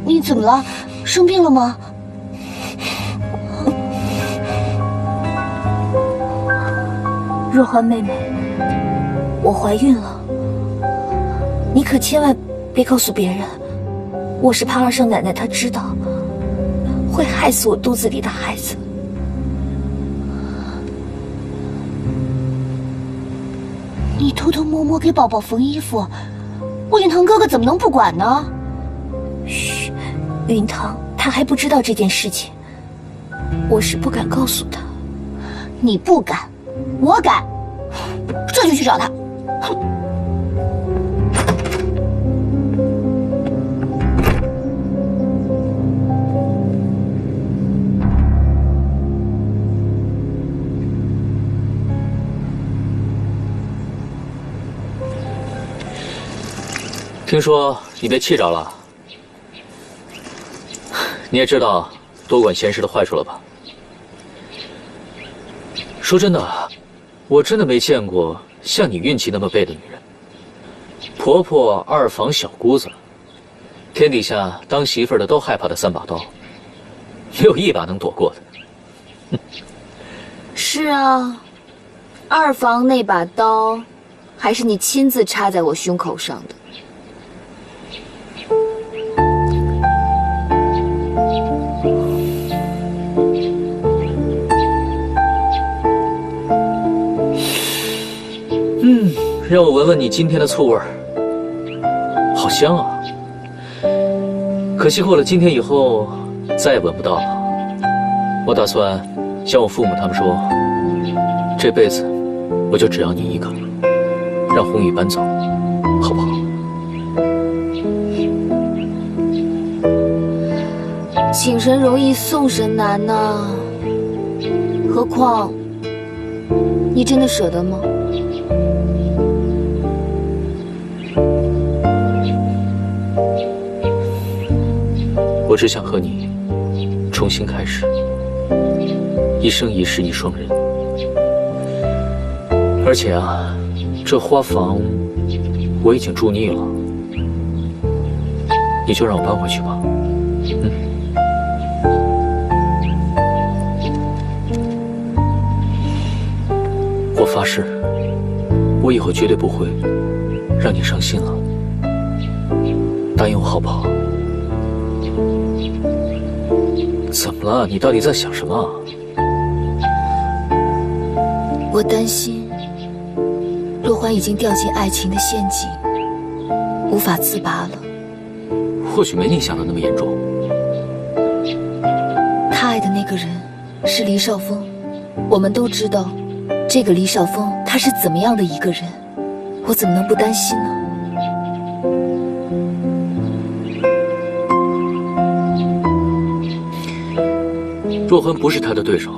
你怎么了？生病了吗？若欢妹妹，我怀孕了，你可千万别告诉别人。我是怕二少奶奶她知道，会害死我肚子里的孩子。你偷偷摸摸给宝宝缝衣服，我云腾哥哥怎么能不管呢？嘘，云腾他还不知道这件事情，我是不敢告诉他。你不敢，我敢，这就去找他。哼！听说你被气着了，你也知道多管闲事的坏处了吧？说真的，我真的没见过像你运气那么背的女人。婆婆、二房、小姑子，天底下当媳妇儿的都害怕的3把刀，没有一把能躲过的。是啊，二房那把刀，还是你亲自插在我胸口上的。让我闻闻你今天的醋味儿，好香啊！可惜过了今天以后，再也闻不到了。我打算向我父母他们说，这辈子我就只要你一个，让红雨搬走，好不好？请神容易送神难呐，何况你真的舍得吗？我只想和你重新开始，一生一世一双人。而且啊，这花房我已经住腻了，你就让我搬回去吧。我发誓，我以后绝对不会让你伤心了，答应我好不好？怎么了？你到底在想什么？我担心若欢已经掉进爱情的陷阱，无法自拔了。或许没你想的那么严重。他爱的那个人是黎少峰，我们都知道，这个黎少峰他是怎么样的一个人，我怎么能不担心呢？若欢不是他的对手，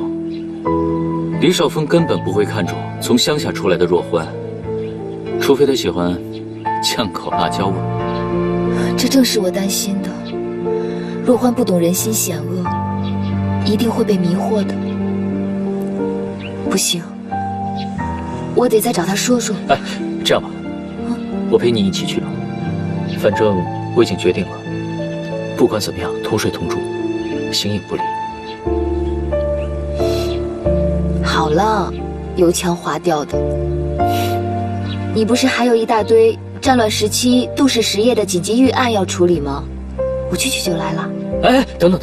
黎少峰根本不会看中从乡下出来的若欢，除非他喜欢酱口辣椒味。这正是我担心的。若欢不懂人心险恶，一定会被迷惑的。不行，我得再找他说说。哎，这样吧，我陪你一起去吧。反正我已经决定了，不管怎么样，同睡同住，形影不离。好了，油腔滑调的。你不是还有一大堆战乱时期杜氏实业的紧急预案要处理吗？我去就来了。哎，等等，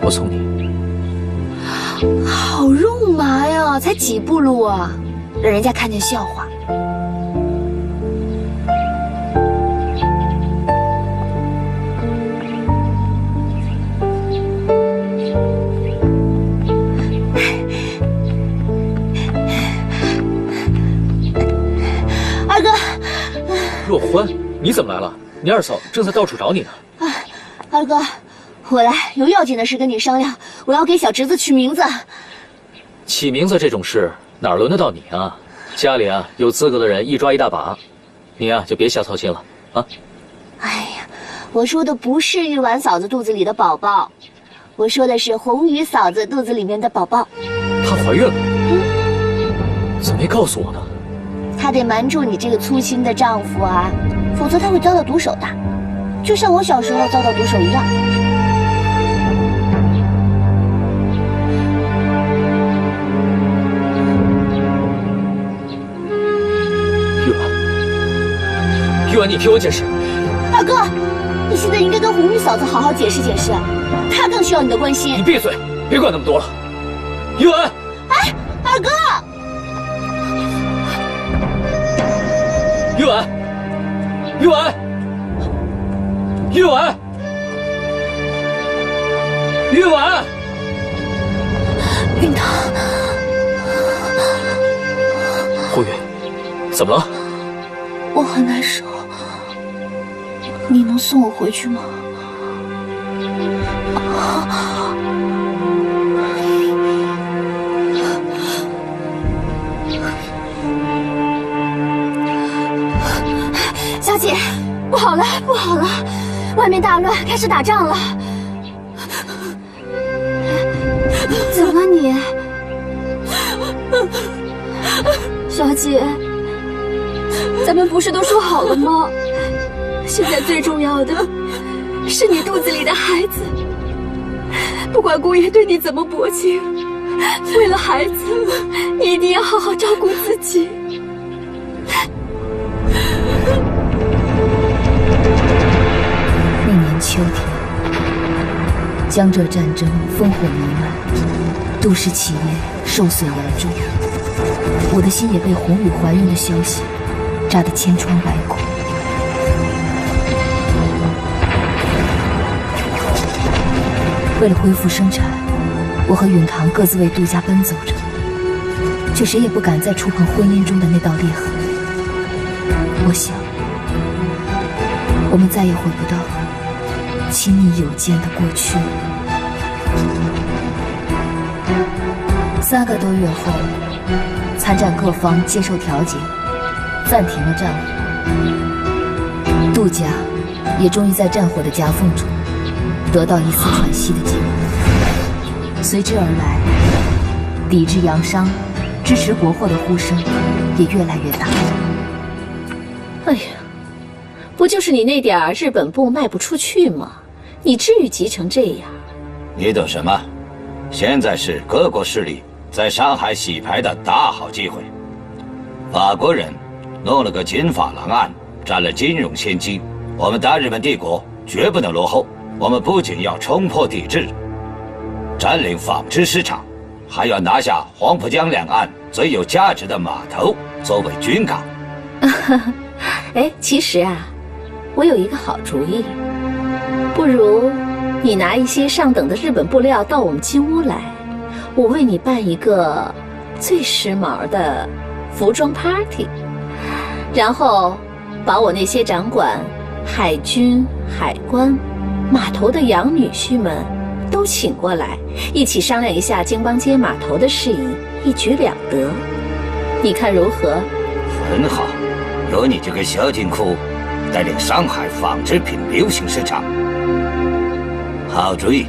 我送你。好肉麻呀，才几步路啊，让人家看见笑话。若欢，你怎么来了？你二嫂正在到处找你呢。二哥，我来有要紧的事跟你商量，我要给小侄子取名字。起名字这种事哪轮得到你啊？家里啊有资格的人一抓一大把，你啊就别瞎操心了啊。哎呀，我说的不是玉婉嫂子肚子里的宝宝，我说的是红雨嫂子肚子里面的宝宝。她怀孕了？怎么没告诉我呢？他得瞒住你这个粗心的丈夫啊，否则他会遭到毒手的，就像我小时候遭到毒手一样。玉婉，你听我解释。二哥，你现在应该跟红玉嫂子好好解释解释，她更需要你的关心。你闭嘴，别管那么多了。玉婉，哎，二哥，玉婉，玉婉，玉婉，玉婉，云堂，红玉，怎么了？我很难受，你能送我回去吗？小姐，不好了，不好了，外面大乱，开始打仗了。怎么了你？小姐，咱们不是都说好了吗？现在最重要的是你肚子里的孩子。不管姑爷对你怎么薄情，为了孩子，你一定要好好照顾自己。那年秋天，江浙战争烽火弥漫，杜氏企业受损严重，我的心也被红雨怀孕的消息炸得千疮百孔。为了恢复生产，我和允堂各自为杜家奔走着，却谁也不敢再触碰婚姻中的那道裂痕。我想，我们再也回不到亲密有间的过去了。3个多月后，参战各方接受调解，暂停了战火。杜家也终于在战火的夹缝中得到一丝喘息的机会，随之而来，抵制洋商、支持国货的呼声也越来越大。哎呀，不就是你那点日本布卖不出去吗？你至于急成这样？你懂什么？现在是各国势力在上海洗牌的大好机会。法国人弄了个金珐琅案，占了金融先机，我们大日本帝国绝不能落后。我们不仅要冲破抵制，占领纺织市场，还要拿下黄浦江两岸最有价值的码头作为军港。哎，其实啊，我有一个好主意，不如你拿一些上等的日本布料到我们金屋来，我为你办一个最时髦的服装 party， 然后把我那些掌管海军、海关、码头的洋女婿们都请过来，一起商量一下京邦街码头的事宜，一举两得。你看如何？很好，有你这个小金库带领上海纺织品流行市场，好主意。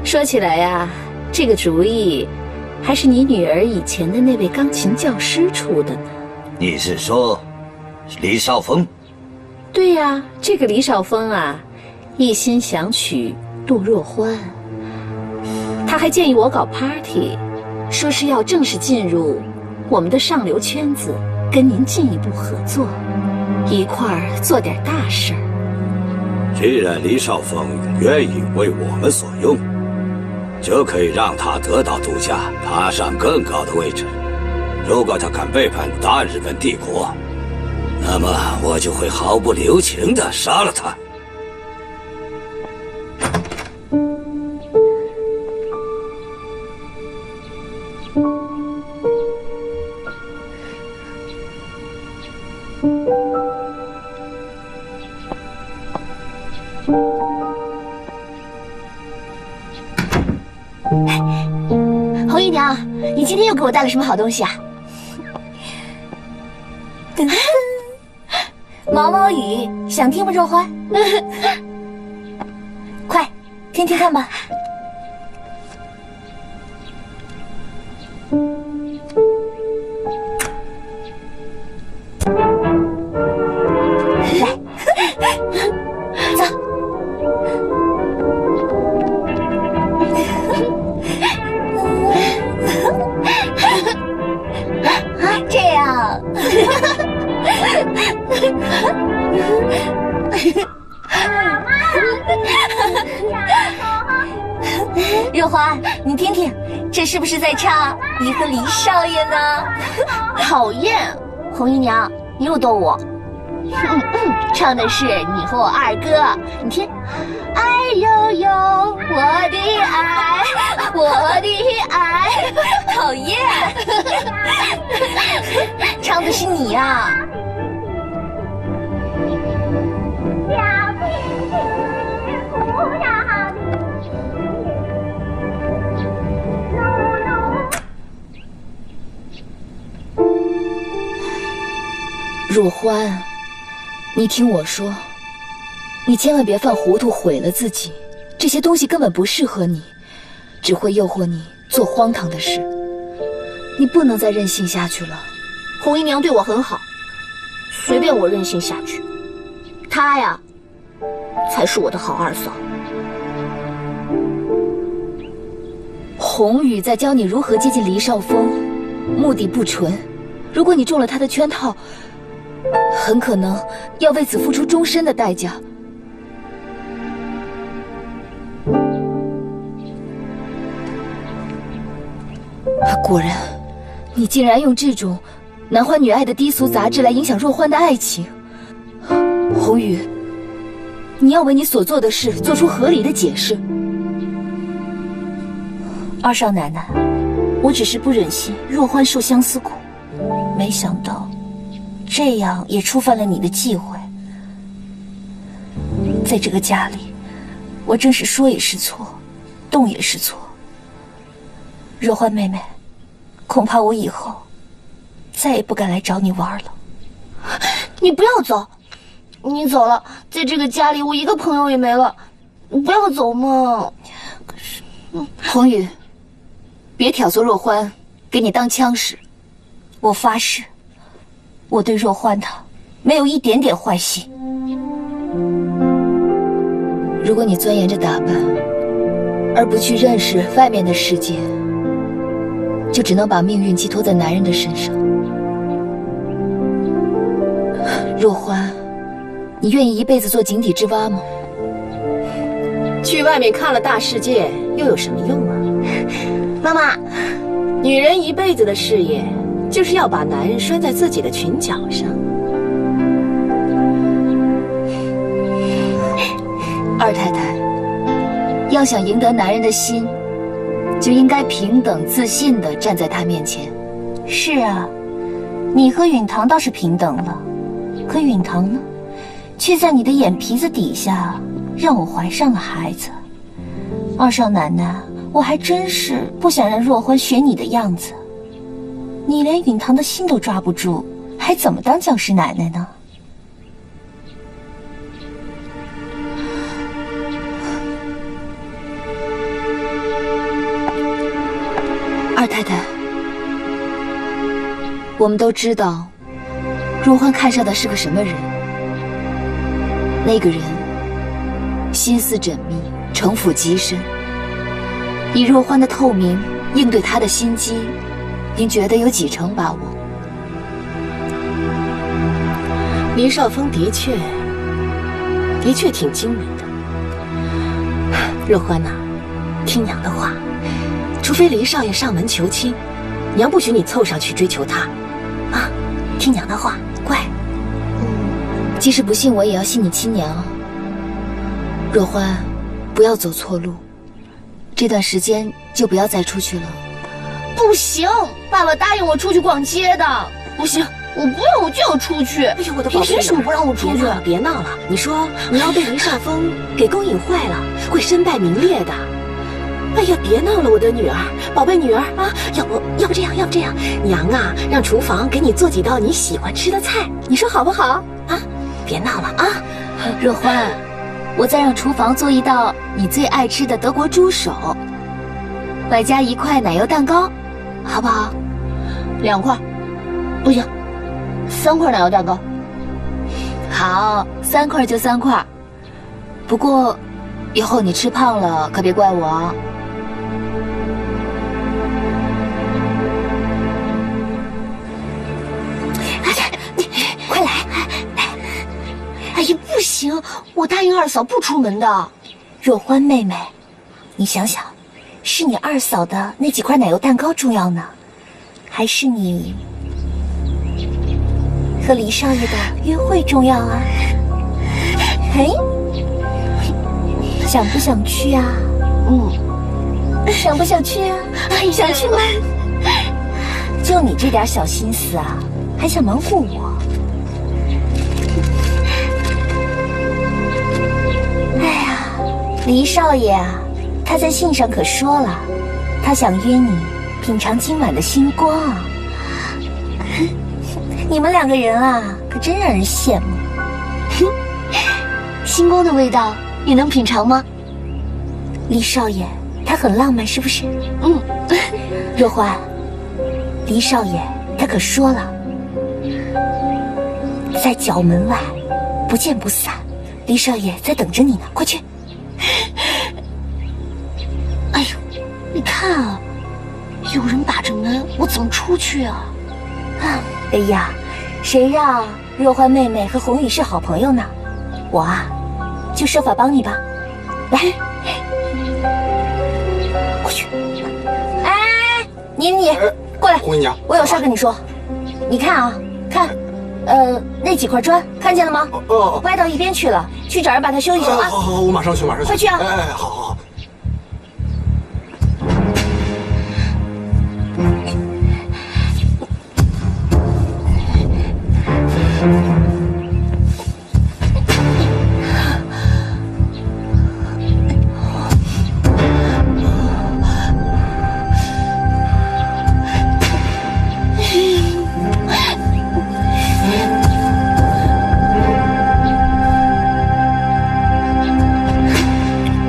说起来呀，这个主意还是你女儿以前的那位钢琴教师出的呢。你是说李少峰？对呀，这个李少峰啊，一心想娶杜若欢。他还建议我搞 party， 说是要正式进入我们的上流圈子，跟您进一步合作，一块儿做点大事儿。既然李少峰愿意为我们所用，就可以让他得到独家，爬上更高的位置。如果他敢背叛大日本帝国，那么我就会毫不留情地杀了他。红姨娘，你今天又给我带了什么好东西啊？噔噔，毛毛雨，想听吗？若欢，快听听看吧。若欢，你听听，这是不是在唱你和黎少爷呢？讨厌，红姨娘，你又逗我。唱的是你和我二哥，你听。爱悠悠，我的爱，我的爱，讨厌。唱的是你呀。若欢，你听我说，你千万别犯糊涂，毁了自己。这些东西根本不适合你，只会诱惑你做荒唐的事。你不能再任性下去了。红姨娘对我很好，随便我任性下去。她呀，才是我的好二嫂。红雨在教你如何接近黎少峰，目的不纯。如果你中了他的圈套，很可能要为此付出终身的代价。果然，你竟然用这种男欢女爱的低俗杂志来影响若欢的爱情。红雨，你要为你所做的事做出合理的解释。二少奶奶，我只是不忍心若欢受相思苦，没想到这样也触犯了你的忌讳。在这个家里，我真是说也是错，动也是错。若欢妹妹，恐怕我以后再也不敢来找你玩了。你不要走，你走了，在这个家里我一个朋友也没了。你不要走嘛。可是，红雨，别挑唆若欢给你当枪使。我发誓，我对若欢她没有一点点坏心。如果你钻研着打扮，而不去认识外面的世界，就只能把命运寄托在男人的身上。若欢，你愿意一辈子做井底之蛙吗？去外面看了大世界又有什么用啊？妈妈，女人一辈子的事业就是要把男人拴在自己的裙角上。二太太，要想赢得男人的心，就应该平等自信地站在他面前。是啊，你和允堂倒是平等了，可允堂呢，却在你的眼皮子底下让我怀上了孩子。二少奶奶，我还真是不想让若欢学你的样子。你连允堂的心都抓不住，还怎么当蒋氏奶奶呢？二太太，我们都知道，若欢看上的是个什么人。那个人心思缜密，城府极深。以若欢的透明应对他的心机，您觉得有几成把握？黎少峰的确挺精明的。若欢呐，听娘的话，除非黎少爷上门求亲，娘不许你凑上去追求他。啊，听娘的话，乖。即使不信，我也要信你亲娘。若欢，不要走错路，这段时间就不要再出去了。不行，爸爸答应我出去逛街的。不行，我不要，我就要出去。哎呦，我的宝贝，凭什么不让我出去？别闹了！你说你要被黎少峰给勾引坏了，会身败名裂的。哎呀，别闹了，我的女儿，宝贝女儿啊！要不这样，娘啊，让厨房给你做几道你喜欢吃的菜，你说好不好？啊，别闹了啊！若欢，我再让厨房做一道你最爱吃的德国猪手，外加1块奶油蛋糕，好不好？2块，不行，3块奶油蛋糕。好，3块就3块。不过，以后你吃胖了可别怪我啊。哎，行，我答应二嫂不出门的。若欢妹妹，你想想，是你二嫂的那几块奶油蛋糕重要呢，还是你和黎少爷的约会重要啊？嘿，想不想去啊？想不想去啊？想去吗？就你这点小心思啊，还想瞒顾我？哎呀，黎少爷啊，他在信上可说了，他想约你品尝今晚的星光。你们两个人啊，可真让人羡慕。星光的味道，你能品尝吗？黎少爷，他很浪漫，是不是？若欢，黎少爷他可说了，在角门外不见不散。黎少爷在等着你呢，快去！哎呦，你看啊，有人把着门，我怎么出去啊？哎呀，谁让若欢妹妹和红雨是好朋友呢？我啊，就设法帮你吧。来，过去。哎，你过来，红姨娘，我有事跟你说。你看啊，看，那几块砖看见了吗？歪到一边去了，去找人把它修一修啊！好，我马上去，马上去。快去啊！哎，好。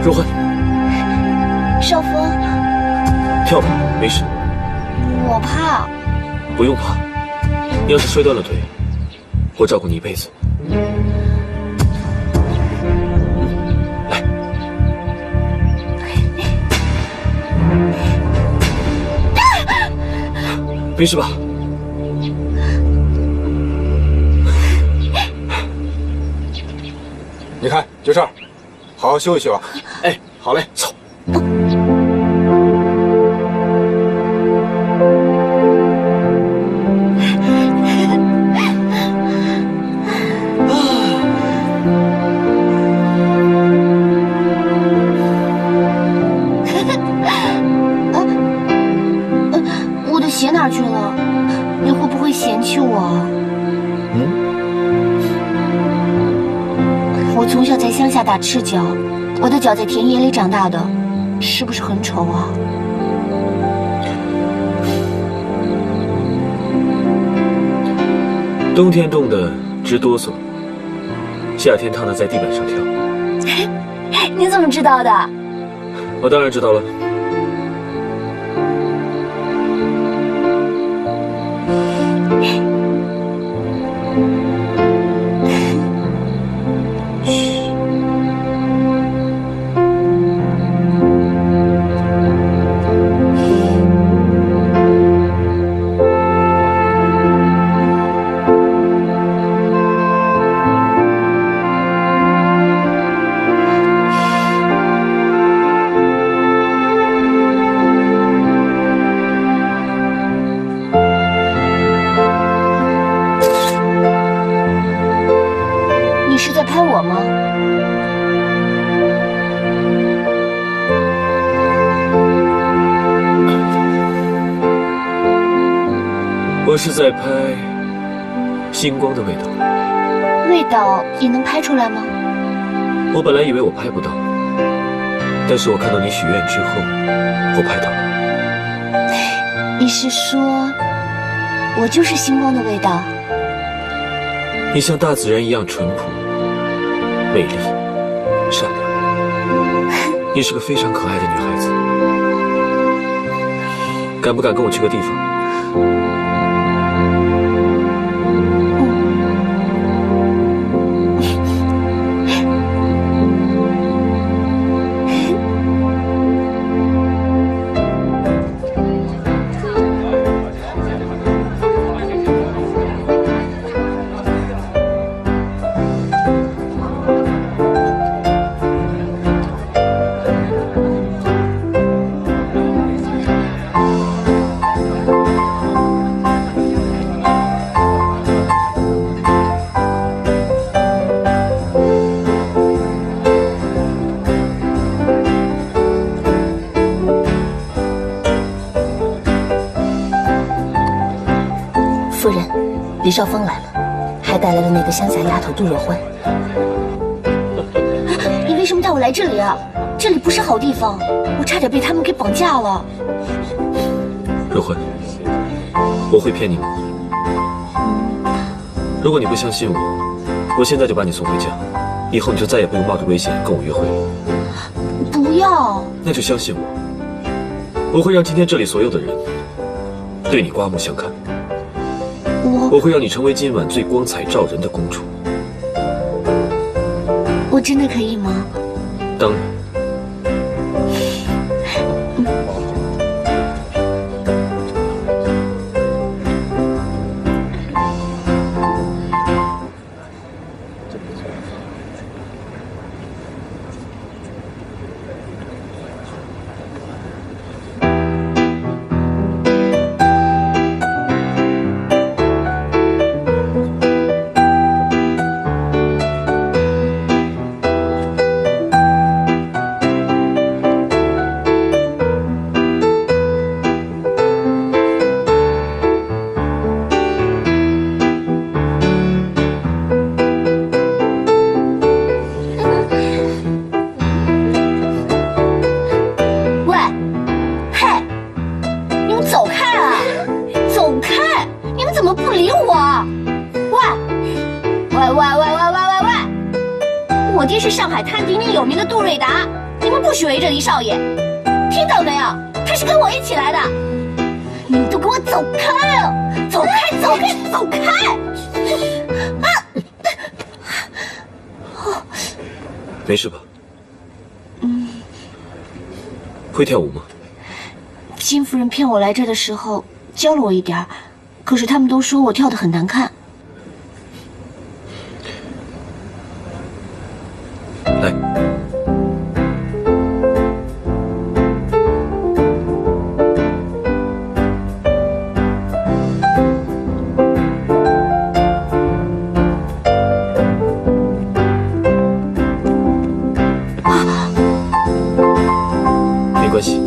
若欢，少峰，跳吧，没事，我怕。不用怕。你要是摔断了腿，我照顾你一辈子。来，没事吧？你看，就这儿，好好休息吧。哎，好嘞，走。我的鞋哪儿去了？你会不会嫌弃我？我从小在乡下打赤脚，我的脚在田野里长大的，是不是很丑啊？冬天冻得直哆嗦，夏天烫得在地板上跳。你怎么知道的？我当然知道了。你是在拍我吗？我是在拍星光的味道。味道也能拍出来吗？我本来以为我拍不到，但是我看到你许愿之后，我拍到了。你是说，我就是星光的味道？你像大自然一样淳朴、美丽、善良。你是个非常可爱的女孩子。敢不敢跟我去个地方？少峰来了，还带来了那个乡下丫头杜若欢。你为什么带我来这里啊？这里不是好地方，我差点被他们给绑架了。若欢，我会骗你吗？如果你不相信我，我现在就把你送回家，以后你就再也不用冒着危险跟我约会了。不要，那就相信我，我会让今天这里所有的人对你刮目相看。我会让你成为今晚最光彩照人的公主。我真的可以吗？当然。我爹是上海滩鼎鼎有名的杜瑞达，你们不许围着黎少爷，听到没有？他是跟我一起来的，你们都给我走开了！走开，走开，走开！没事吧？会跳舞吗？金夫人骗我来这的时候教了我一点儿，可是他们都说我跳得很难看。来，没关系。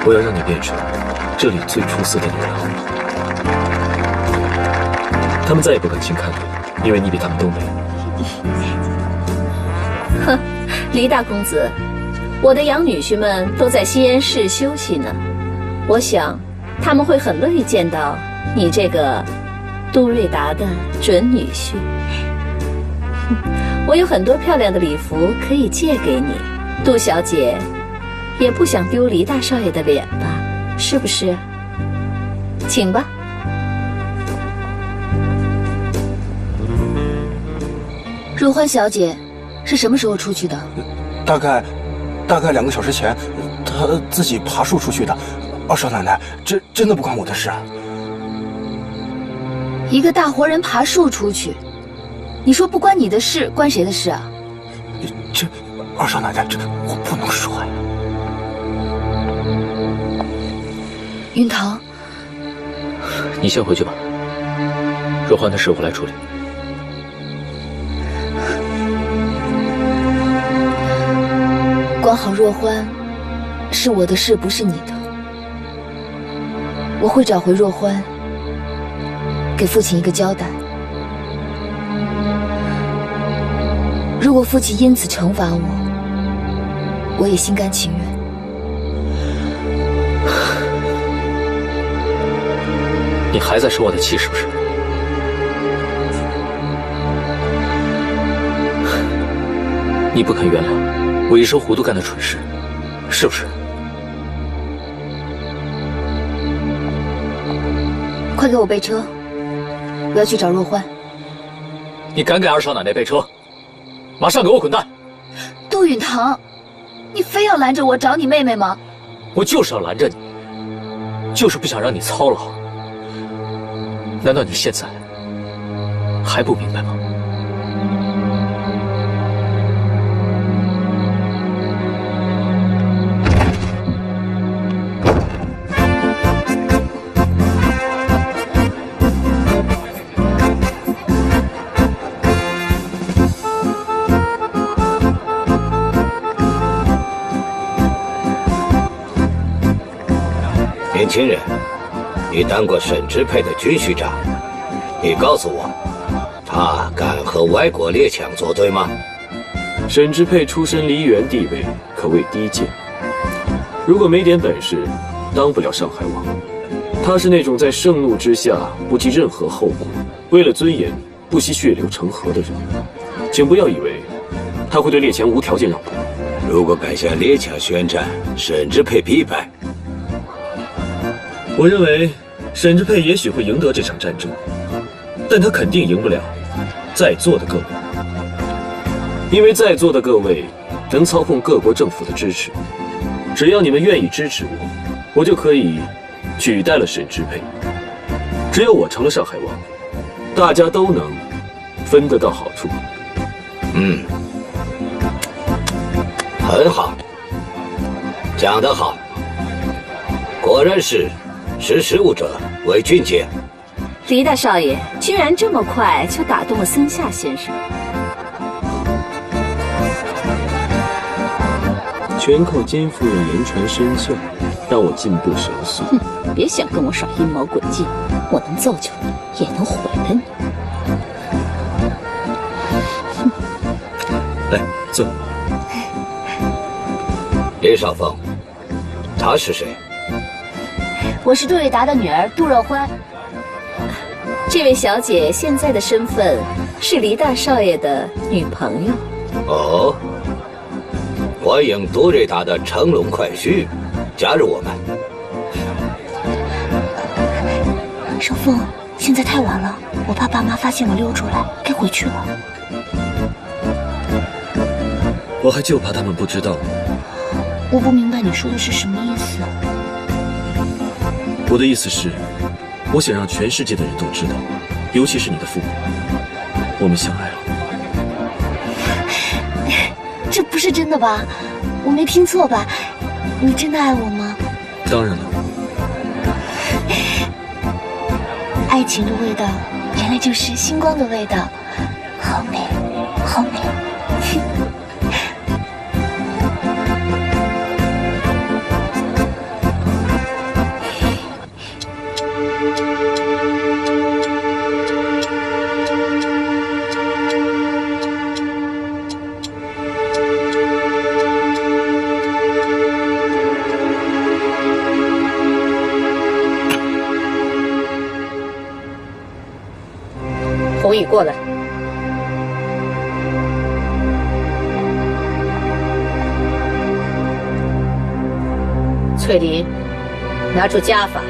我要让你变成这里最出色的女郎，他们再也不敢轻看你，因为你比他们都美。哼，黎大公子，我的养女婿们都在西安市休息呢，我想他们会很乐意见到你这个杜瑞达的准女婿。我有很多漂亮的礼服可以借给你，杜小姐也不想丢黎大少爷的脸吧，是不是？请吧。若欢小姐是什么时候出去的？大概2个小时前，她自己爬树出去的。二少奶奶，这真的不关我的事。一个大活人爬树出去，你说不关你的事，关谁的事啊？这二少奶奶，这我不能说呀。云堂，你先回去吧，若欢的事我来处理。管好若欢，是我的事，不是你的。我会找回若欢，给父亲一个交代。如果父亲因此惩罚我，我也心甘情愿。你还在生我的气是不是？你不肯原谅我一时糊涂干的蠢事，是不是？快给我备车，我要去找若欢。你敢给二少奶奶备车？马上给我滚蛋！杜允堂，你非要拦着我找你妹妹吗？我就是要拦着你，就是不想让你操劳。难道你现在还不明白吗？年轻人，你当过沈支配的军需长，你告诉我，他敢和外国列强作对吗？沈支配出身梨园，地位可谓低贱。如果没点本事，当不了上海王。他是那种在盛怒之下不计任何后果，为了尊严不惜血流成河的人。请不要以为他会对列强无条件让步。如果敢向列强宣战，沈支配必败。我认为沈支配也许会赢得这场战争，但他肯定赢不了在座的各位，因为在座的各位能操控各国政府的支持。只要你们愿意支持我，我就可以取代了沈支配。只有我成了上海王，大家都能分得到好处。很好，讲得好，果然是识时务者为俊杰。黎大少爷居然这么快就打动了森下先生。全靠金夫人言传身教，让我进步神速。哼，别想跟我耍阴谋诡计，我能造就你，也能毁了你。来，坐。李少峰，她是谁？我是杜瑞达的女儿杜若欢。这位小姐现在的身份是黎大少爷的女朋友。哦，欢迎杜瑞达的乘龙快婿加入我们。少峰，现在太晚了，我怕爸妈发现我溜出来，该回去了。我还就怕他们不知道。我不明白你说的是什么意思。我的意思是，我想让全世界的人都知道，尤其是你的父母，我们相爱了。这不是真的吧？我没听错吧？你真的爱我吗？当然了。爱情的味道，原来就是星光的味道，好美，好美。红雨过来。翠林，拿出家法，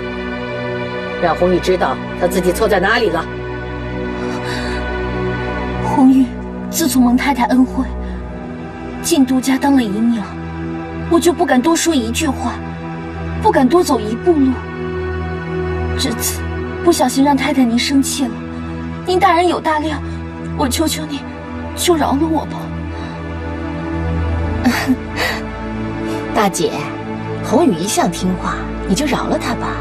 让红雨知道她自己错在哪里了。红玉，自从蒙太太恩惠，进杜家当了姨娘，我就不敢多说一句话，不敢多走一步路。这次不小心让太太您生气了，您大人有大量，我求求你，就饶了我吧。大姐，红雨一向听话，你就饶了她吧。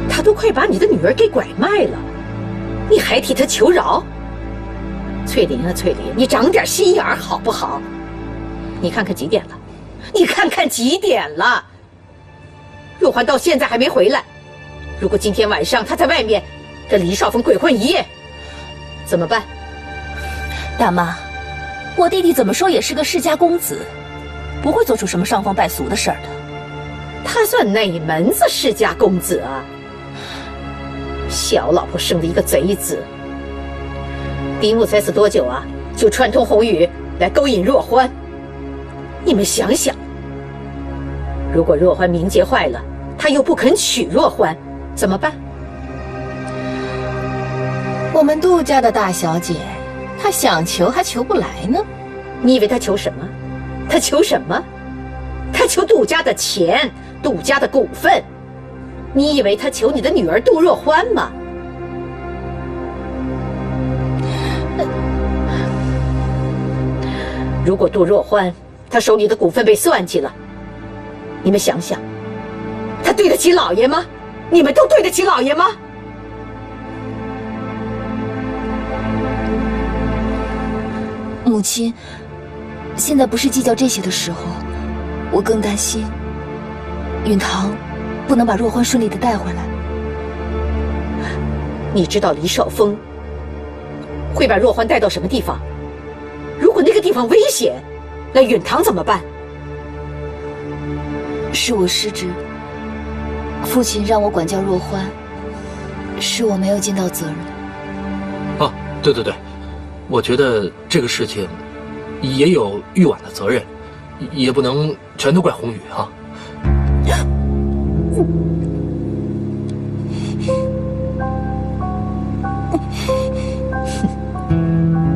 他都快把你的女儿给拐卖了，你还替他求饶？翠玲啊，翠玲，你长点心眼儿好不好？你看看几点了？你看看几点了？若欢到现在还没回来，如果今天晚上他在外面跟黎少峰鬼混一夜，怎么办？大妈，我弟弟怎么说也是个世家公子，不会做出什么伤风败俗的事儿的。他算哪门子世家公子啊？小老婆生的一个贼子。嫡母才死多久啊，就串通红雨来勾引若欢。你们想想，如果若欢名节坏了，他又不肯娶若欢，怎么办？我们杜家的大小姐，她想求还求不来呢。你以为他求什么？他求什么？他求杜家的钱，杜家的股份。你以为他求你的女儿杜若欢吗？如果杜若欢他手里的股份被算计了，你们想想，他对得起老爷吗？你们都对得起老爷吗？母亲，现在不是计较这些的时候，我更担心允堂不能把若欢顺利的带回来。你知道李少峰会把若欢带到什么地方？如果那个地方危险，那允堂怎么办？是我失职，父亲让我管教若欢，是我没有尽到责任。啊，对，我觉得这个事情也有玉婉的责任，也不能全都怪红雨啊。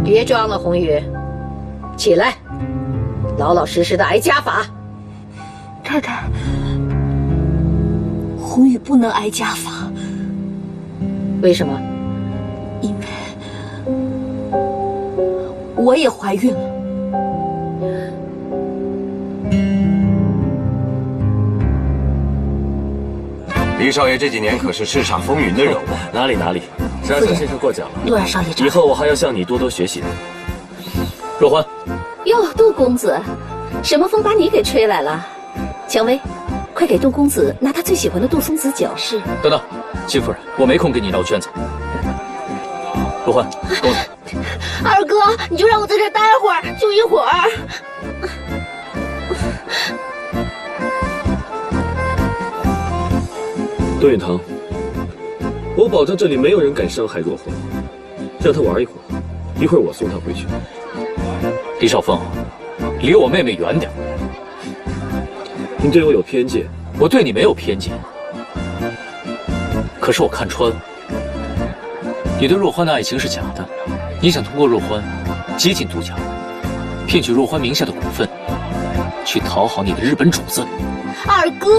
别装了，红雨，起来，老老实实的挨家罚。太太，红雨不能挨家罚。为什么？因为我也怀孕了。李少爷这几年可是叱咤风云的人物。哪里，山下先生过奖了。陆二少爷，以后我还要向你多多学习的。若欢，哟，杜公子，什么风把你给吹来了？蔷薇，快给杜公子拿他最喜欢的杜松子酒。是。等等，金夫人，我没空跟你聊圈子。若欢，跟我走。二哥，你就让我在这待会儿，就一会儿。杜允堂，我保证这里没有人敢伤害若欢，让他玩一会儿，一会儿我送他回去。李少峰，离我妹妹远点。你对我有偏见，我对你没有偏见，可是我看穿了，你对若欢的爱情是假的，你想通过若欢接近杜家，骗取若欢名下的股份，去讨好你的日本主子。二哥，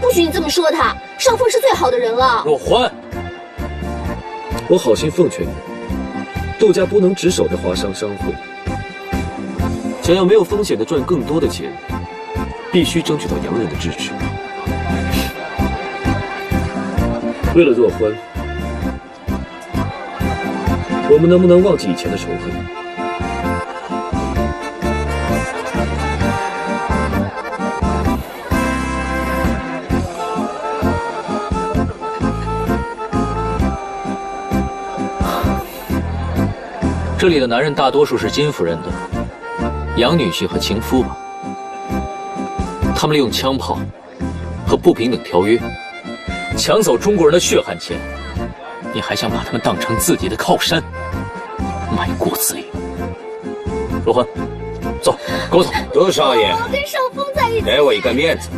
不许你这么说他，少峰是最好的人了。若欢，我好心奉劝你，杜家不能只守着华商商会，想要没有风险的赚更多的钱，必须争取到洋人的支持。为了若欢，我们能不能忘记以前的仇恨？这里的男人大多数是金夫人的养女婿和情夫吧？他们利用枪炮和不平等条约抢走中国人的血汗钱，你还想把他们当成自己的靠山，卖国自立？若欢，走，跟我走。杜少爷，我跟少峰在一起。给我一个面子，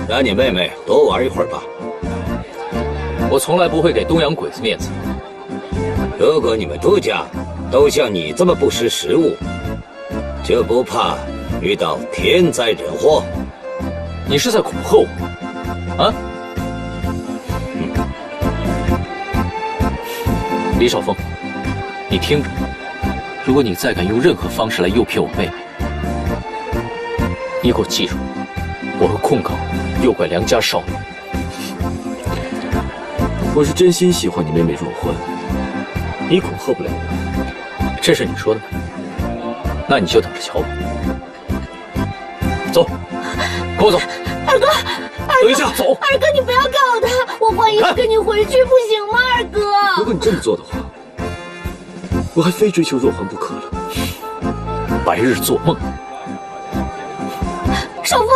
让你妹妹多玩一会儿吧。我从来不会给东洋鬼子面子。如果你们杜家都像你这么不识时务，就不怕遇到天灾人祸？你是在恐吓我啊？李少峰，你听着，如果你再敢用任何方式来诱骗我妹妹，你给我记住，我会控告诱拐良家少女。我是真心喜欢你妹妹若欢，你恐吓不了我。这是你说的吗？那你就等着瞧吧。走，跟我走。二哥，等一下，走。二哥，你不要告他，我换衣服跟你回去不行吗？二哥，如果你这么做的话，我还非追求若欢不可了。白日做梦。少峰，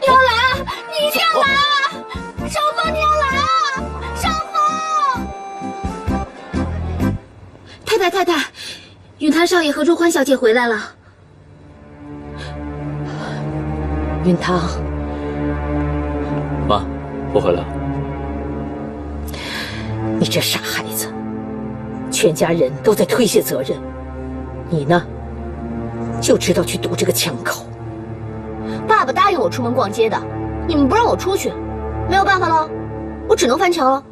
你要来啊！你一定要来啊！少峰，你要来啊！少峰！太太，允堂少爷和若欢小姐回来了。允堂，妈，我回来了。你这傻孩子，全家人都在推卸责任，你呢，就知道去堵这个枪口。爸爸答应我出门逛街的，你们不让我出去，没有办法了，我只能翻墙了。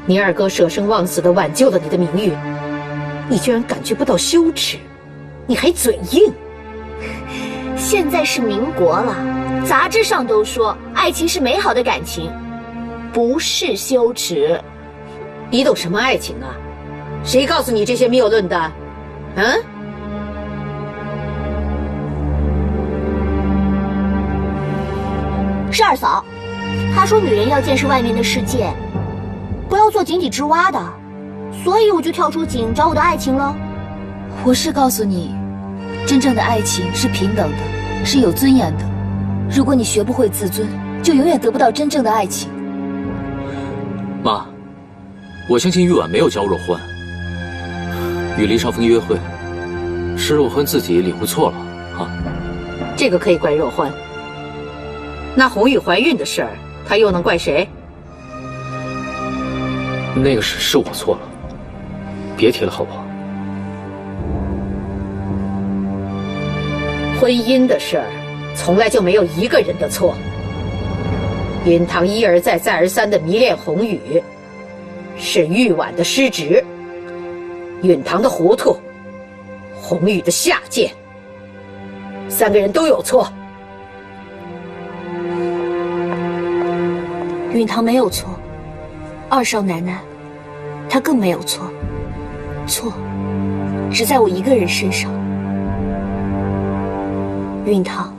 你二哥舍生忘死地挽救了你的名誉，你居然感觉不到羞耻，你还嘴硬。现在是民国了，杂志上都说爱情是美好的感情，不是羞耻。你懂什么爱情啊？谁告诉你这些谬论的？嗯？是二嫂，他说女人要见识外面的世界，不要做井底之蛙的，所以我就跳出井找我的爱情了。我是告诉你，真正的爱情是平等的，是有尊严的。如果你学不会自尊，就永远得不到真正的爱情。妈，我相信玉婉没有教若欢。与黎少峰约会，是若欢自己领悟错了啊。这个可以怪若欢。那红玉怀孕的事儿，她又能怪谁？那个是我错了，别提了好不好？婚姻的事儿，从来就没有一个人的错。允堂一而再再而三的迷恋红雨，是玉婉的失职，允堂的糊涂，红雨的下贱，三个人都有错。允堂没有错，二少奶奶，她更没有错，错只在我一个人身上。允堂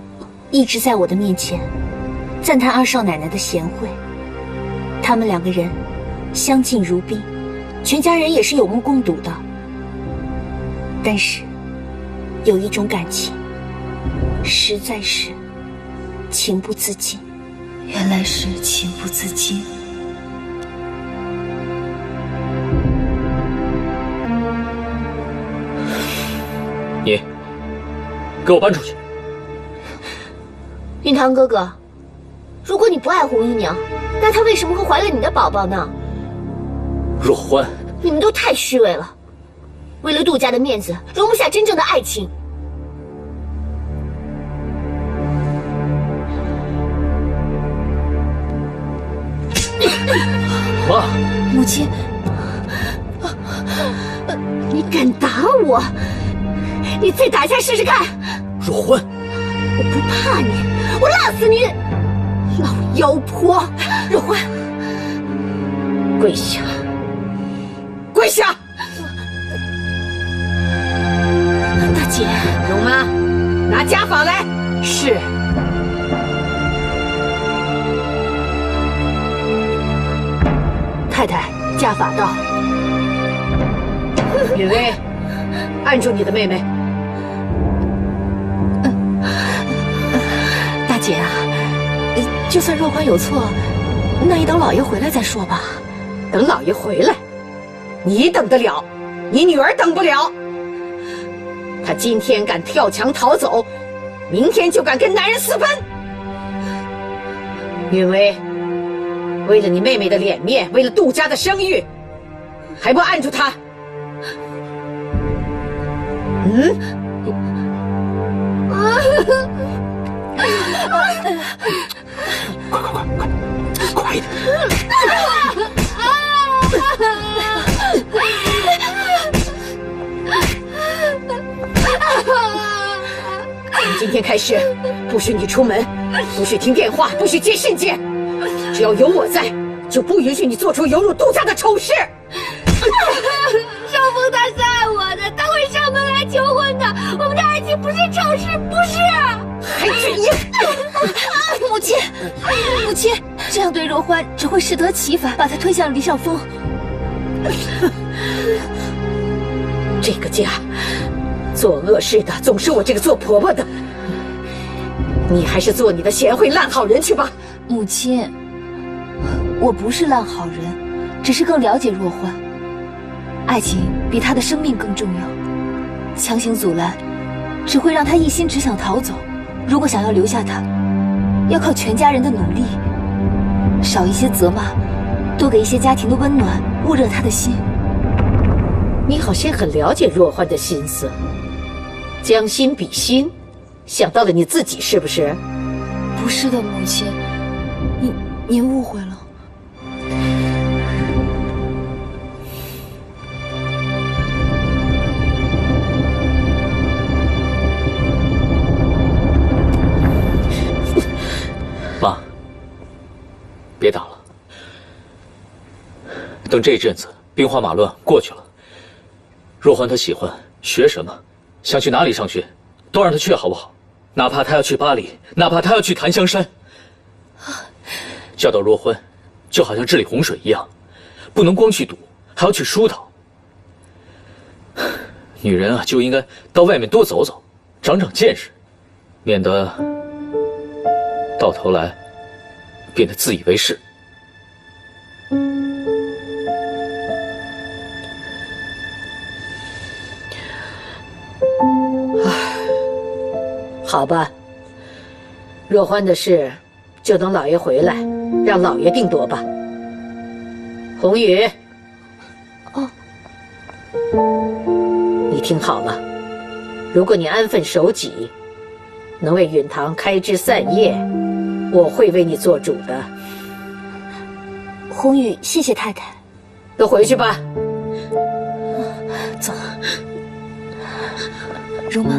一直在我的面前赞叹二少奶奶的贤惠，他们两个人相敬如宾，全家人也是有目共睹的。但是有一种感情，实在是情不自禁。原来是情不自禁。你给我搬出去！允堂哥哥，如果你不爱红姨娘，那她为什么会怀了你的宝宝呢？若欢，你们都太虚伪了，为了杜家的面子，容不下真正的爱情。妈，母亲，你敢打我？你再打一下试试看！若欢，我不怕你，我辣死你！老妖婆！若欢，跪下！跪下！大姐，容妈，拿家法来。是。太太，家法到。允薇，按住你的妹妹。大姐啊，就算若欢有错，那也等老爷回来再说吧。等老爷回来，你等得了，你女儿等不了。她今天敢跳墙逃走，明天就敢跟男人私奔。允薇，为了你妹妹的脸面，为了杜家的声誉，还不按住她？快一点！从今天开始，不许你出门，不许听电话，不许接信件。只要有我在，就不允许你做出有辱杜家的丑事。少峰他是爱我的，他会上门来求婚的。我们的爱情不是丑事，不是。还嘴硬！母亲，母亲，这样对若欢只会适得其反，把她推向黎少峰。这个家，做恶事的总是我这个做婆婆的。你还是做你的贤惠烂好人去吧。母亲，我不是烂好人，只是更了解若欢。爱情比她的生命更重要，强行阻拦，只会让她一心只想逃走。如果想要留下她，要靠全家人的努力，少一些责骂，多给一些家庭的温暖，焐热她的心。你好像很了解若欢的心思，将心比心，想到了你自己是不是？不是的，母亲，您误会了。妈，别打了。等这阵子兵荒马乱过去了，若欢她喜欢学什么，想去哪里上学，都让她去好不好？哪怕她要去巴黎，哪怕她要去檀香山。嫁到若欢，就好像治理洪水一样，不能光去堵，还要去疏导。女人啊，就应该到外面多走走，长长见识，免得到头来变得自以为是。好吧，若欢的事就等老爷回来，让老爷定夺吧。红雨，哦，你听好了，如果你安分守己，能为允堂开枝散叶，我会为你做主的。红雨，谢谢太太。都回去吧。走，容妈。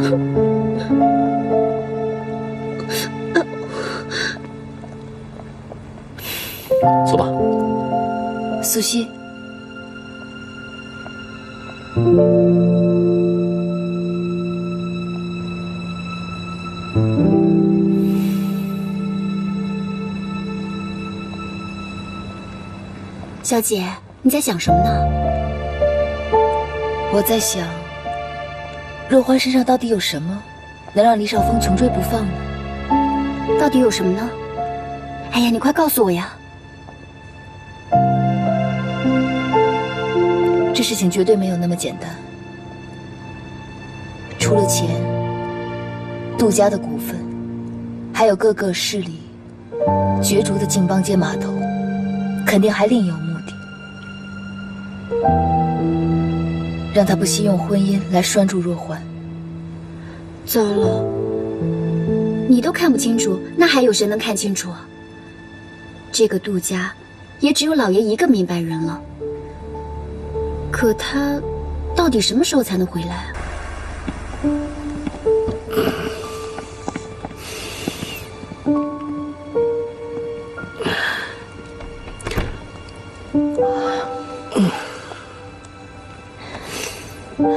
走吧。苏西，小姐，你在想什么呢？我在想，若欢身上到底有什么，能让李少峰穷追不放呢？到底有什么呢？哎呀，你快告诉我呀！这事情绝对没有那么简单。除了钱，杜家的股份，还有各个势力角逐的靖邦街码头，肯定还另有目的。让他不惜用婚姻来拴住若欢。糟了，你都看不清楚，那还有谁能看清楚啊？这个杜家，也只有老爷一个明白人了。可他到底什么时候才能回来啊？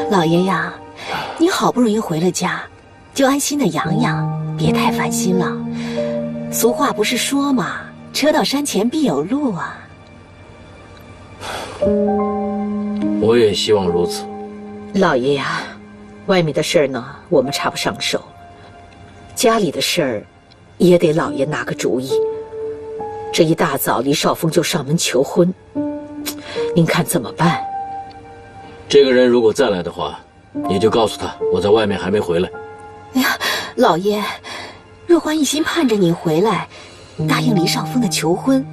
老爷呀，你好不容易回了家，就安心的养养，别太烦心了。俗话不是说嘛，车到山前必有路啊。我也希望如此。老爷呀，外面的事儿呢，我们插不上手，家里的事儿也得老爷拿个主意。这一大早，李少峰就上门求婚，您看怎么办？这个人如果再来的话，你就告诉他我在外面还没回来。哎呀，老爷，若欢一心盼着你回来，答应李少峰的求婚。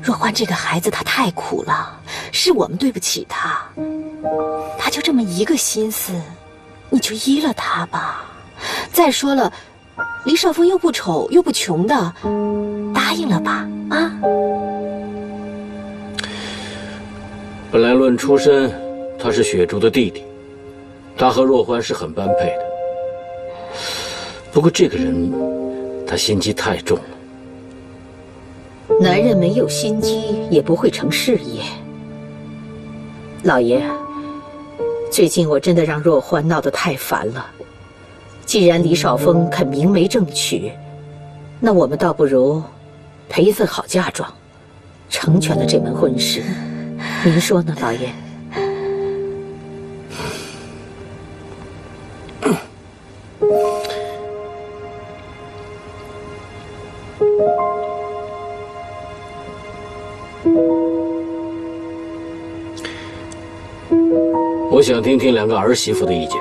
若欢这个孩子，他太苦了，是我们对不起他。他就这么一个心思，你就依了他吧。再说了，李少峰又不丑又不穷的，答应了吧？啊！本来论出身，他是雪竹的弟弟，他和若欢是很般配的。不过这个人，他心机太重了。男人没有心机，也不会成事业。老爷，最近我真的让若欢闹得太烦了。既然李少峰肯明媒正娶，那我们倒不如赔一份好嫁妆，成全了这门婚事。您说呢，老爷？我想听听两个儿媳妇的意见。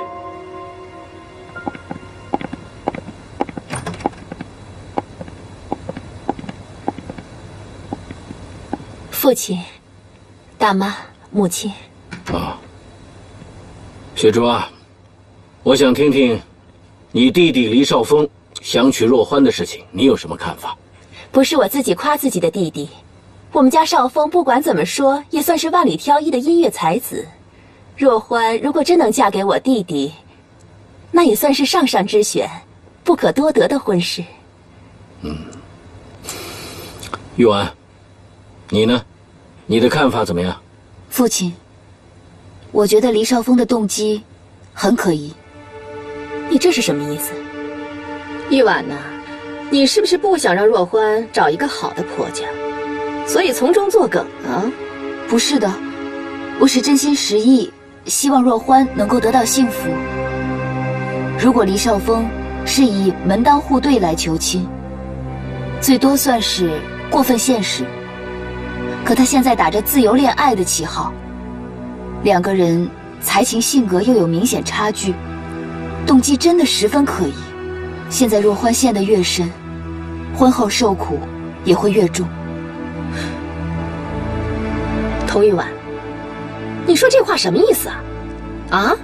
父亲、大妈、母亲。啊，雪竹啊，我想听听你弟弟黎少峰想娶若欢的事情，你有什么看法？不是我自己夸自己的弟弟，我们家少峰不管怎么说，也算是万里挑一的音乐才子。若欢如果真能嫁给我弟弟，那也算是上上之选，不可多得的婚事。玉婉，你呢？你的看法怎么样？父亲，我觉得黎少峰的动机很可疑。你这是什么意思？玉婉呐，你是不是不想让若欢找一个好的婆家？所以从中作梗啊？不是的，我是真心实意，希望若欢能够得到幸福。如果黎少峰是以门当户对来求亲，最多算是过分现实。可他现在打着自由恋爱的旗号，两个人才情性格又有明显差距，动机真的十分可疑。现在若欢陷得越深，婚后受苦也会越重。童玉婉，你说这话什么意思啊？啊？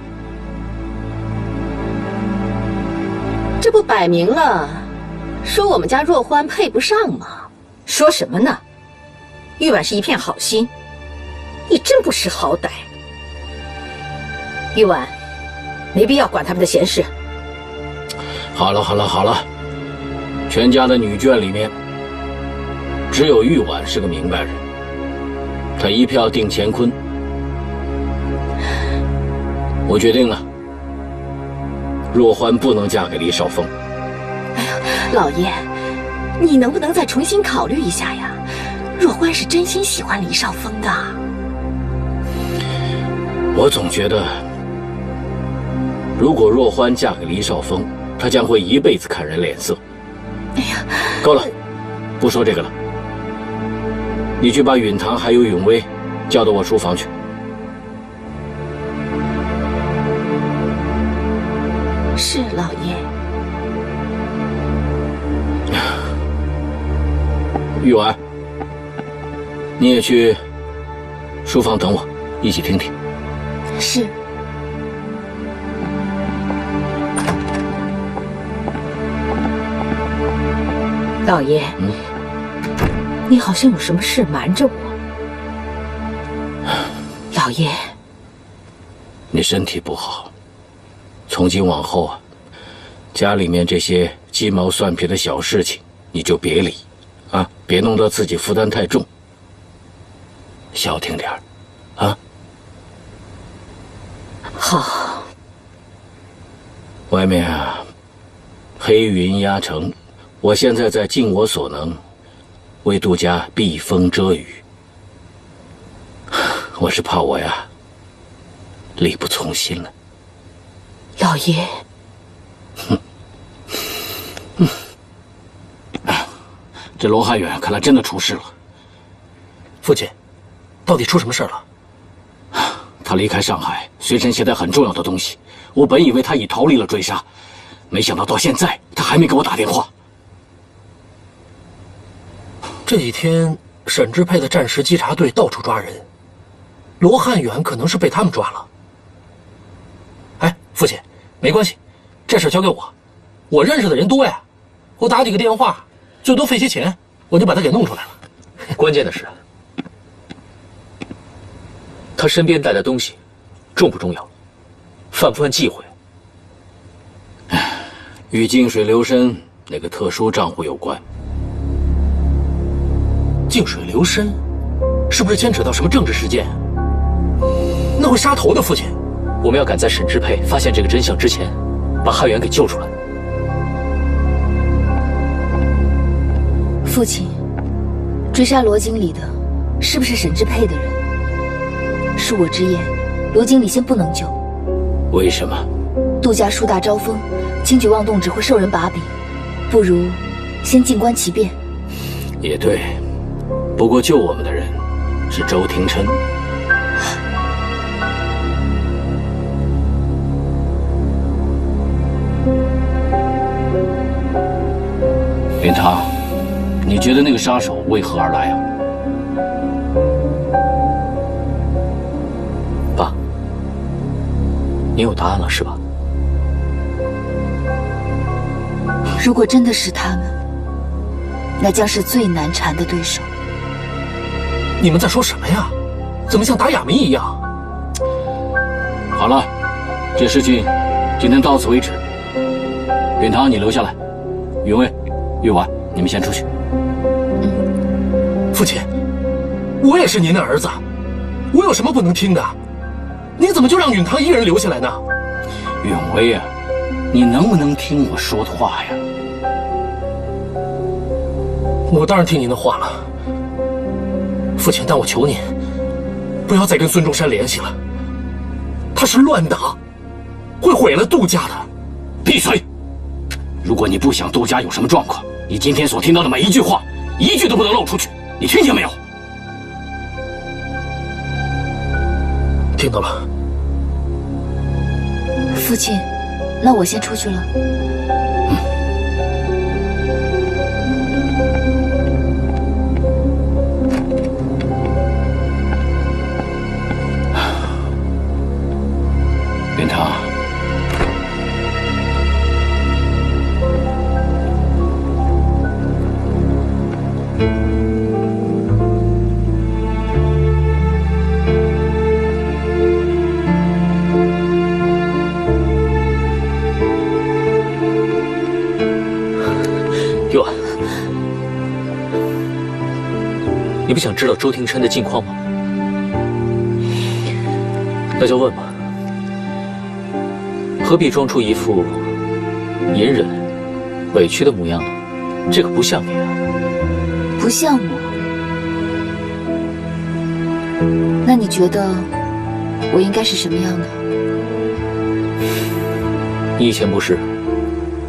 这不摆明了说我们家若欢配不上吗？说什么呢？玉婉是一片好心，你真不识好歹。玉婉，没必要管他们的闲事。好了好了好了，全家的女眷里面，只有玉婉是个明白人，她一票定乾坤。我决定了，若欢不能嫁给黎少峰。哎呀，老爷，你能不能再重新考虑一下呀？若欢是真心喜欢黎少峰的。我总觉得，如果若欢嫁给黎少峰，她将会一辈子看人脸色。哎呀，够了，不说这个了。你去把允堂还有永威叫到我书房去。是老爷。玉婉，你也去书房等我，一起听听。是。老爷，你好像有什么事瞒着我。老爷，你身体不好，从今往后啊，家里面这些鸡毛蒜皮的小事情你就别理，啊，别弄得自己负担太重，消停点儿，啊。好。外面啊，黑云压城。我现在在尽我所能，为杜家避风遮雨。我是怕我呀，力不从心了。老爷，这罗汉远看来真的出事了。父亲，到底出什么事了？他离开上海，随身携带很重要的东西。我本以为他已逃离了追杀，没想到到现在他还没给我打电话。这几天沈支配的战时稽查队到处抓人，罗汉远可能是被他们抓了。哎，父亲，没关系，这事交给我，我认识的人多呀，我打几个电话，最多费些钱，我就把他给弄出来了。关键的是，他身边带的东西重不重要，犯不犯忌讳？与静水流深那个特殊账户有关。静水流深，是不是牵扯到什么政治事件？那会杀头的，父亲。我们要赶在沈支配发现这个真相之前，把汉元给救出来。父亲，追杀罗经理的，是不是沈支配的人？恕我直言，罗经理先不能救。为什么？杜家树大招风，轻举妄动只会受人把柄，不如先静观其变。也对。不过救我们的人是周廷琛。云堂，你觉得那个杀手为何而来啊？爸，你有答案了是吧？如果真的是他们，那将是最难缠的对手。你们在说什么呀？怎么像打哑谜一样？好了，这事情今天到此为止。允堂，你留下来；允威、玉婉，你们先出去。父亲，我也是您的儿子，我有什么不能听的？你怎么就让允堂一人留下来呢？允威啊，你能不能听我说的话呀？我当然听您的话了。父亲，但我求您，不要再跟孙中山联系了。他是乱党，会毁了杜家的。闭嘴！如果你不想杜家有什么状况，你今天所听到的每一句话，一句都不能漏出去。你听见没有？听到了。父亲，那我先出去了。云堂，玉婉，你不想知道周廷琛的近况吗？那就问吧。何必装出一副隐忍、委屈的模样呢？这个不像你啊。不像我。那你觉得我应该是什么样的？你以前不是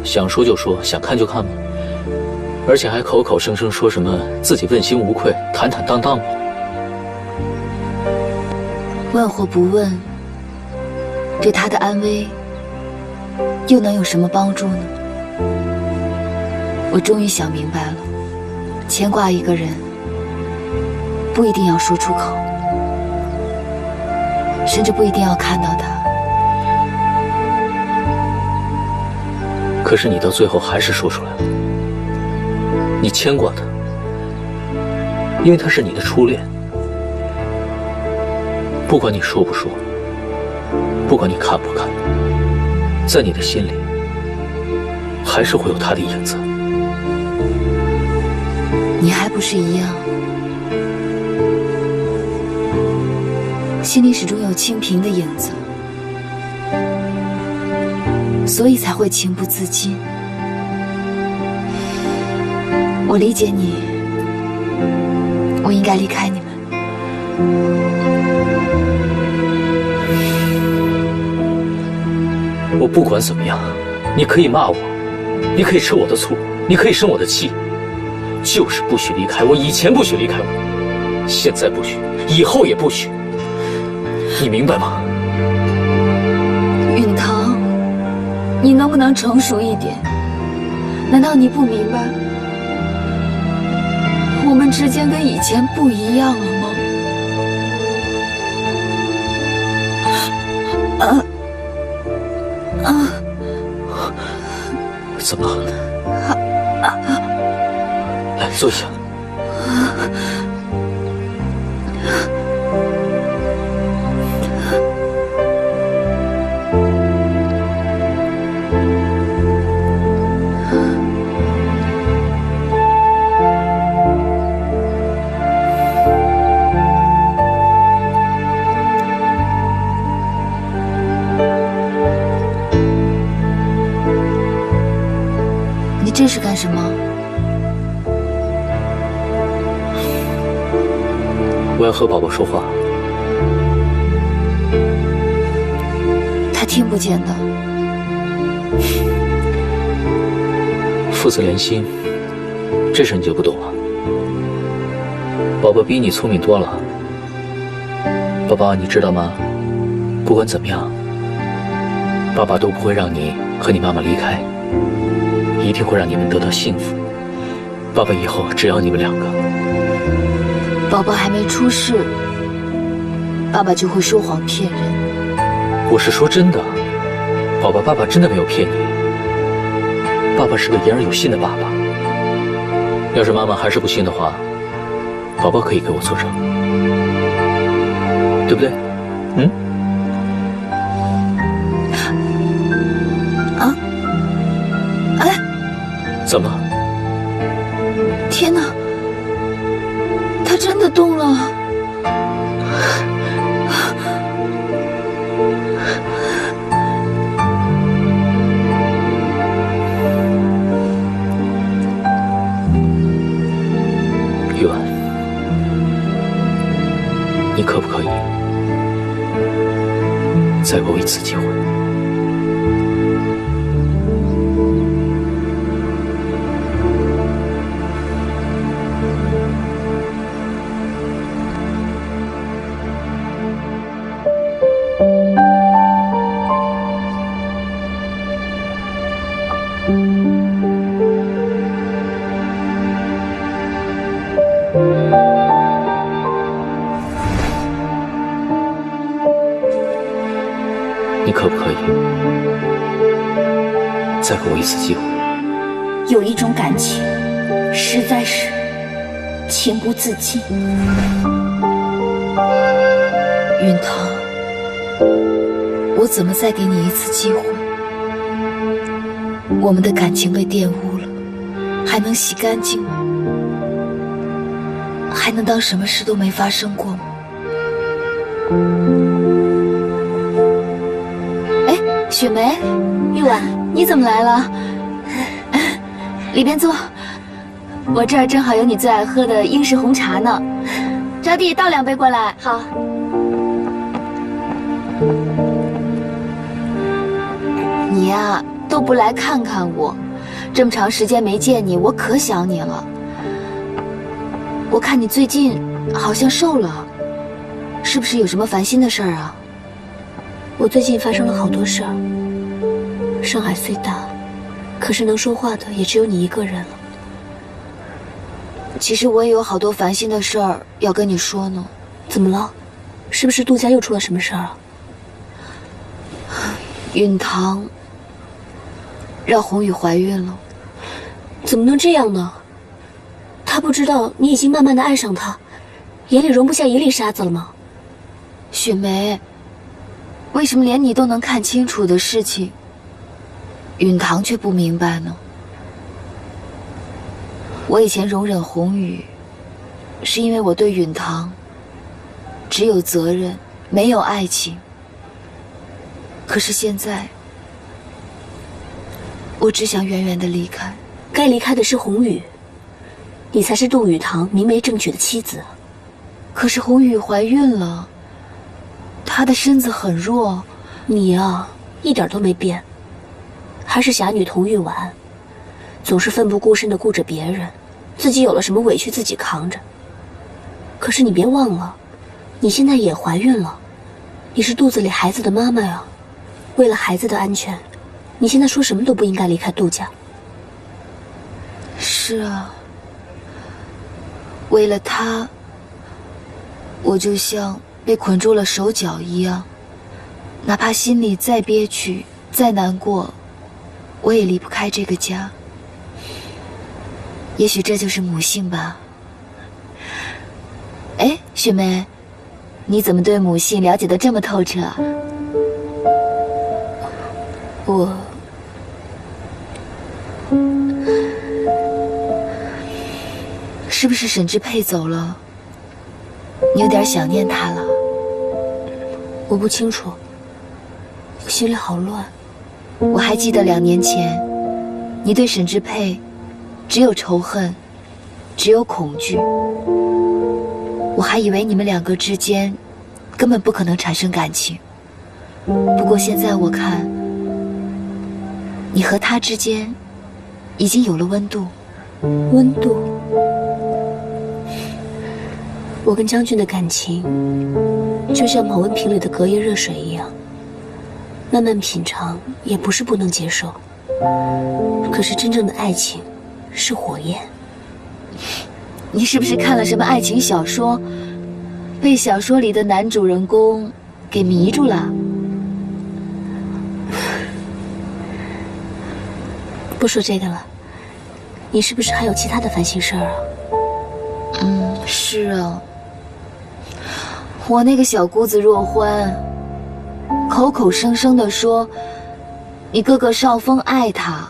想说就说，想看就看吗？而且还口口声声说什么自己问心无愧、坦坦荡荡吗？问或不问，对他的安危又能有什么帮助呢？我终于想明白了，牵挂一个人不一定要说出口，甚至不一定要看到他。可是你到最后还是说出来了，你牵挂他，因为他是你的初恋。不管你说不说，不管你看不看，在你的心里还是会有他的影子。你还不是一样，心里始终有清平的影子，所以才会情不自禁。我理解你，我应该离开你们。我不管怎么样，你可以骂我，你可以吃我的醋，你可以生我的气，就是不许离开我。以前不许离开我，现在不许，以后也不许。你明白吗？允堂，你能不能成熟一点？难道你不明白，我们之间跟以前不一样了吗？怎么了？来，坐下。这是干什么？我要和宝宝说话。他听不见的。父子连心，这事你就不懂了。宝宝比你聪明多了。宝宝，你知道吗？不管怎么样，爸爸都不会让你和你妈妈离开。一定会让你们得到幸福。爸爸以后只要你们两个。宝宝还没出世，爸爸就会说谎骗人。我是说真的，宝宝，爸爸真的没有骗你。爸爸是个言而有信的爸爸。要是妈妈还是不信的话，宝宝可以给我作证，对不对？嗯？怎么？天哪！他真的动了！玉婉，你可不可以再给我一次机会？你可不可以再给我一次机会？有一种感情，实在是情不自禁。允堂，我怎么再给你一次机会？我们的感情被玷污了，还能洗干净吗？还能当什么事都没发生过吗？哎，雪梅，玉婉，你怎么来了？里边坐，我这儿正好有你最爱喝的英式红茶呢。招娣，倒2杯过来。好。你呀，都不来看看我，这么长时间没见你，我可想你了。我看你最近好像瘦了，是不是有什么烦心的事儿啊？我最近发生了好多事儿。上海虽大，可是能说话的也只有你一个人了。其实我也有好多烦心的事儿要跟你说呢。怎么了？是不是杜家又出了什么事儿啊？允堂让红雨怀孕了。怎么能这样呢？他不知道你已经慢慢的爱上他，眼里容不下一粒沙子了吗？雪梅，为什么连你都能看清楚的事情，允堂却不明白呢？我以前容忍红雨，是因为我对允堂只有责任，没有爱情。可是现在，我只想远远的离开。该离开的是红雨，你才是杜雨堂明媒正娶的妻子。可是红雨怀孕了，她的身子很弱。你呀，一点都没变，还是侠女童玉婉，总是奋不顾身的顾着别人，自己有了什么委屈自己扛着。可是你别忘了，你现在也怀孕了，你是肚子里孩子的妈妈呀。为了孩子的安全，你现在说什么都不应该离开杜家。是啊，为了他，我就像被捆住了手脚一样，哪怕心里再憋屈、再难过，我也离不开这个家。也许这就是母性吧。哎，雪梅，你怎么对母性了解得这么透彻啊？我是不是沈之沛走了？你有点想念他了？我不清楚，我心里好乱。我还记得2年前，你对沈之沛只有仇恨，只有恐惧。我还以为你们2个之间根本不可能产生感情。不过现在我看，你和他之间已经有了温度。温度？我跟将军的感情就像保温瓶里的隔夜热水一样，慢慢品尝也不是不能接受。可是真正的爱情是火焰。你是不是看了什么爱情小说，被小说里的男主人公给迷住了？不说这个了，你是不是还有其他的烦心事儿啊？是啊，我那个小姑子若欢，口口声声地说你哥哥少峰爱她，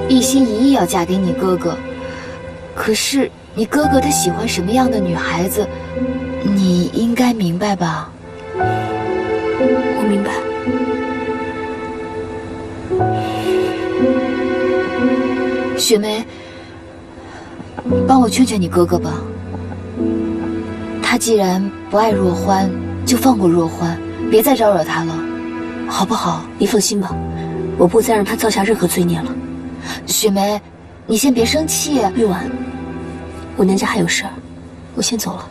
一心一意要嫁给你哥哥。可是你哥哥他喜欢什么样的女孩子，你应该明白吧？我明白。雪梅，帮我劝劝你哥哥吧。他他既然不爱若欢，就放过若欢，别再招惹他了，好不好？你放心吧，我不再让他造下任何罪孽了。雪梅，你先别生气。玉婉，我娘家还有事儿，我先走了。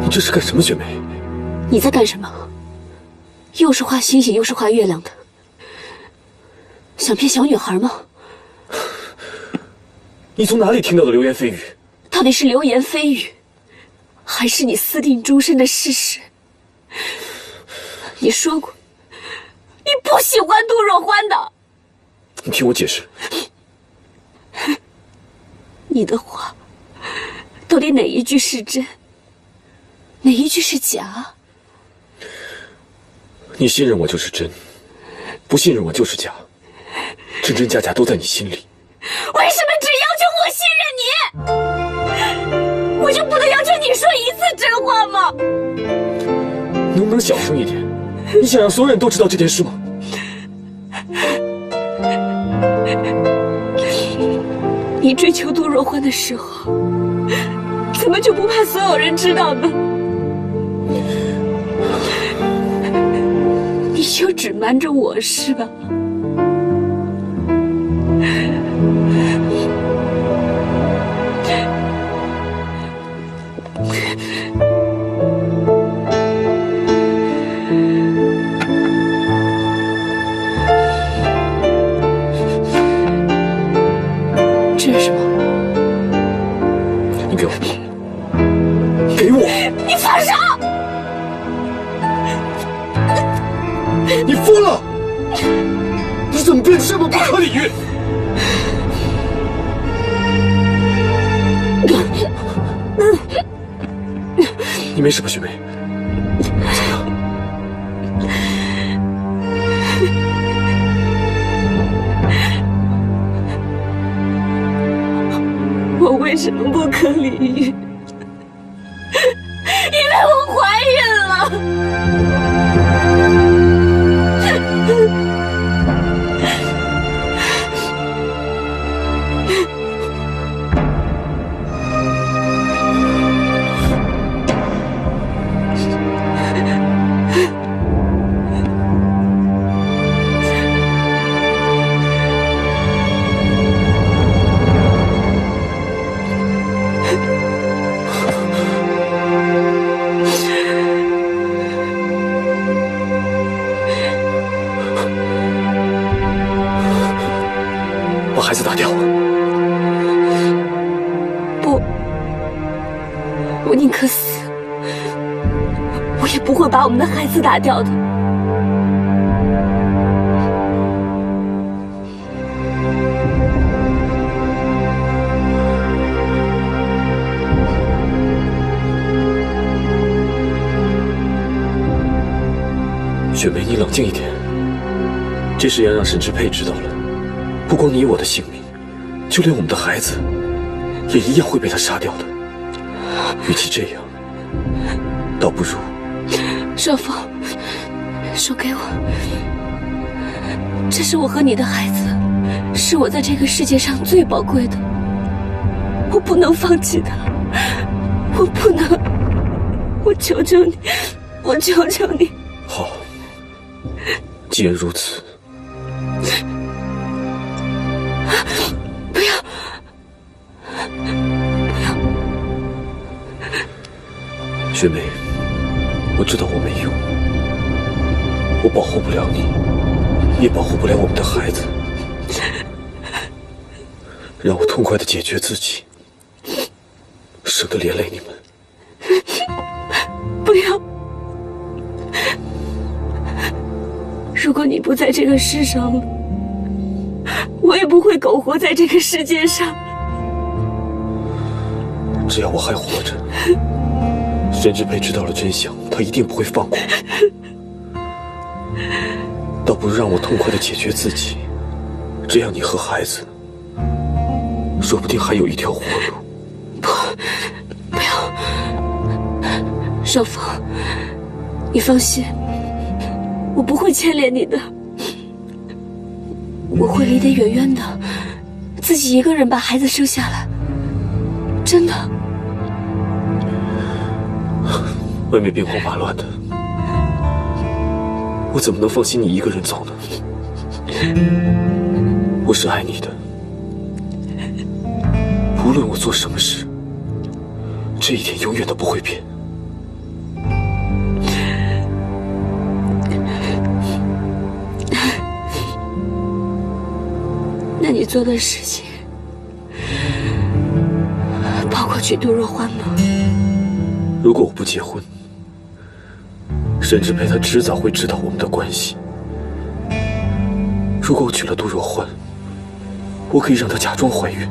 你这是干什么，雪梅？你在干什么？又是画星星，又是画月亮的，想骗小女孩吗？你从哪里听到的流言蜚语？到底是流言蜚语，还是你私定终身的事实？你说过，你不喜欢杜若欢的。你听我解释。你的话，到底哪一句是真，哪一句是假？你信任我就是真，不信任我就是假，真真假假都在你心里。为什么只要求我信任你，我就不能要求你说一次真话吗？能不能小声一点？你想让所有人都知道这件事吗？你追求杜若欢的时候，怎么就不怕所有人知道呢？你就只瞒着我是吧？这是什么？你给我，给我！你放手！你疯了！你怎么变得这么不可理喻？你没事吧，雪梅？怎么样？我为什么不可理喻？因为我怀孕了。把孩子打掉。不，我宁可死，我也不会把我们的孩子打掉的。雪梅，你冷静一点。这事要让沈之佩知道了，不光你我的性命，就连我们的孩子，也一样会被他杀掉的。与其这样，倒不如……少峰，手给我，这是我和你的孩子，是我在这个世界上最宝贵的，我不能放弃他，我不能，我求求你，我求求你。好，既然如此。不要！不要！雪梅，我知道我没用，我保护不了你，也保护不了我们的孩子。让我痛快地解决自己，省得连累你们。不要！如果你不在这个世上了，我也不会苟活在这个世界上。只要我还活着，沈之佩知道了真相，他一定不会放过我。倒不如让我痛快地解决自己，这样你和孩子，说不定还有一条活路。不要！少峰，你放心，我不会牵连你的，我会离得远远的，自己一个人把孩子生下来，真的。外面兵荒马乱的，我怎么能放心你一个人走呢？我是爱你的，无论我做什么事，这一点永远都不会变。那你做的事情，包括娶杜若欢吗？如果我不结婚，沈志佩他迟早会知道我们的关系。如果我娶了杜若欢，我可以让她假装怀孕，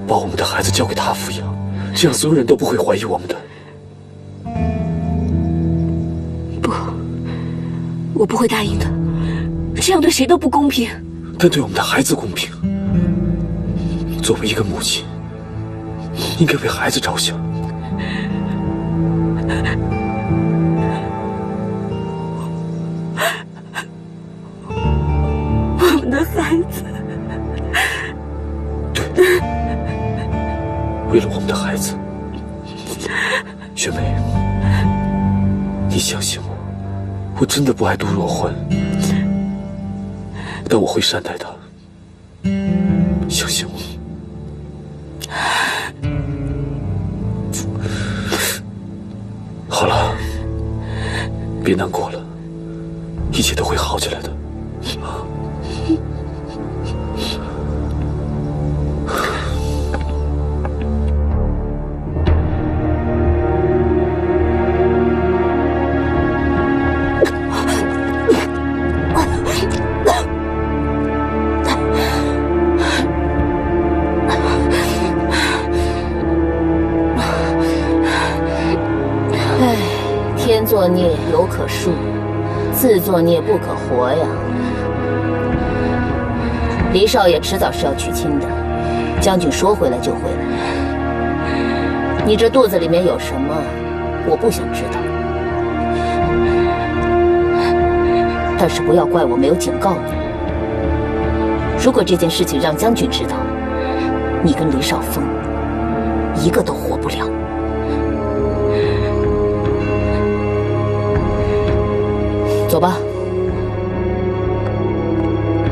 把我们的孩子交给她抚养，这样所有人都不会怀疑我们的。不，我不会答应的，这样对谁都不公平。但对我们的孩子公平。作为一个母亲，应该为孩子着想。我们的孩子，对，为了我们的孩子，雪梅，你相信我，我真的不爱杜若欢，但我会善待她，相信我。好了，别难过了，一切都会好起来的。天作孽犹可恕，自作孽不可活呀。黎少爷迟早是要娶亲的，将军说回来就回来。你这肚子里面有什么，我不想知道。但是不要怪我没有警告你，如果这件事情让将军知道，你跟黎少峰一个都活不了。走吧。